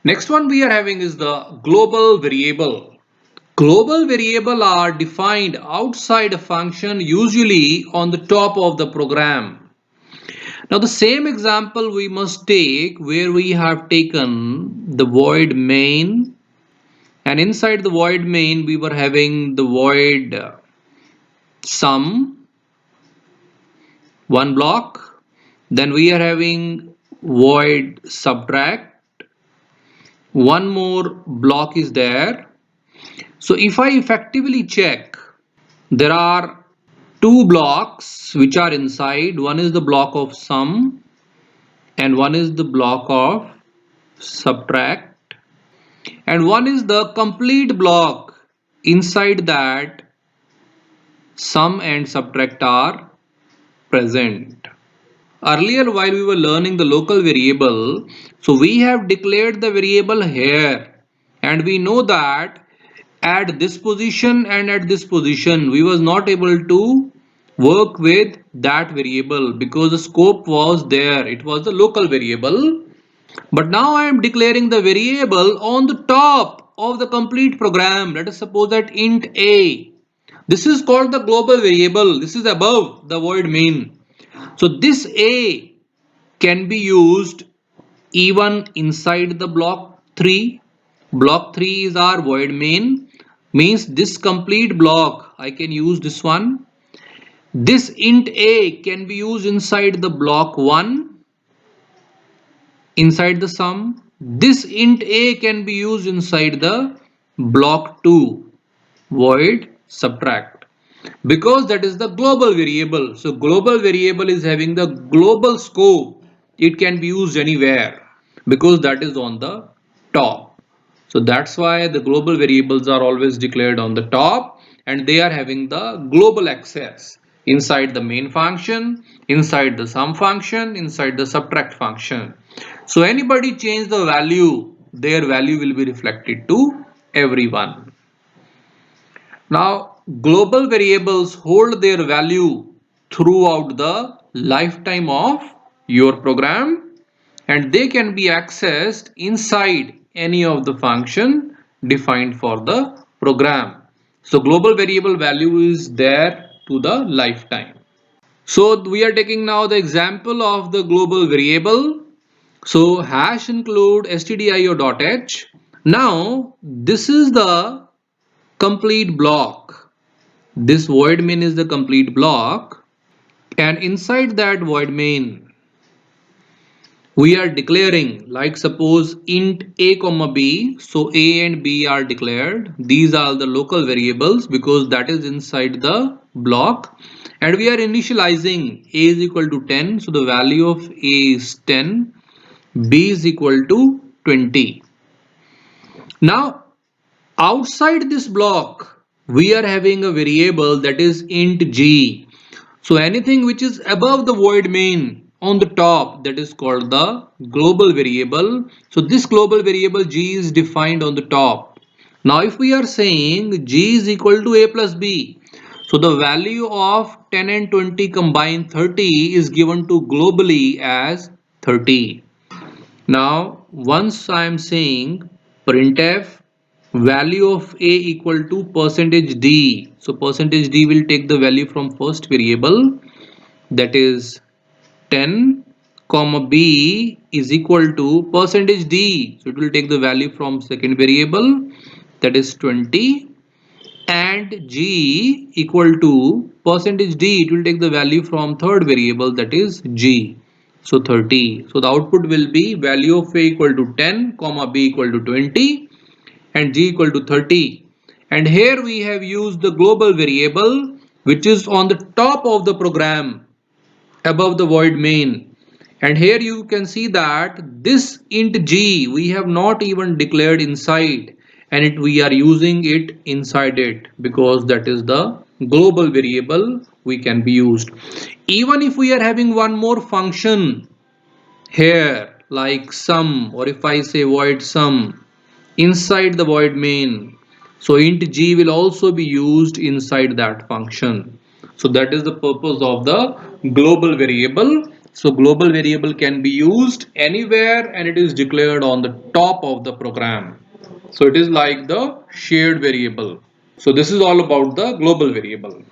Next one we are having is the global variable. Global variable are defined outside a function, usually on the top of the program. Now the same example we must take where we have taken the void main, and inside the void main we were having the void sum, one block. Then we are having void subtract, one more block is there. So if I effectively check, there are two blocks which are inside. One is the block of sum and one is the block of subtract, and one is the complete block. Inside that, sum and subtract are present. Earlier, while we were learning the local variable, so we have declared the variable here, and we know that at this position and at this position we was not able to work with that variable because the scope was there, it was the local variable. But now I am declaring the variable on the top of the complete program. Let us suppose that int a, this is called the global variable, this is above the void main. So this a can be used even inside the block 3. Block 3 is our void main, means this complete block I can use this one. This int a can be used inside the block 1, inside the sum. This int a can be used inside the block 2, void subtract, because that is the global variable. So global variable is having the global scope, it can be used anywhere because that is on the top. So that's why the global variables are always declared on the top, and they are having the global access inside the main function, inside the sum function, inside the subtract function. So anybody change the value, their value will be reflected to everyone. Now, global variables hold their value throughout the lifetime of your program, and they can be accessed inside any of the function defined for the program. So global variable value is there to the lifetime. So we are taking now the example of the global variable. So hash include stdio.h. Now this is the complete block. This void main is the complete block, and inside that void main we are declaring, like suppose int a comma b. So a and b are declared, these are the local variables because that is inside the block, and we are initializing a is equal to 10, so the value of a is 10, b is equal to 20. Now outside this block we are having a variable that is int g. So anything which is above the void main on the top, that is called the global variable. So this global variable g is defined on the top. Now if we are saying g is equal to a plus b, so the value of 10 and 20 combined 30 is given to globally as 30. Now once I am saying printf value of a equal to percentage d, so percentage d will take the value from first variable, that is 10 comma b is equal to percentage d, so it will take the value from second variable, that is 20, and g equal to percentage d, it will take the value from third variable, that is g, so 30. So the output will be value of a equal to 10 comma b equal to 20 and g equal to 30. And here we have used the global variable which is on the top of the program above the void main, and here you can see that this int g we have not even declared inside, and we are using it inside it because that is the global variable we can be used. Even if we are having one more function here like sum, or if I say void sum inside the void main, so int g will also be used inside that function. So that is the purpose of the global variable. So global variable can be used anywhere and it is declared on the top of the program. So it is like the shared variable. So this is all about the global variable.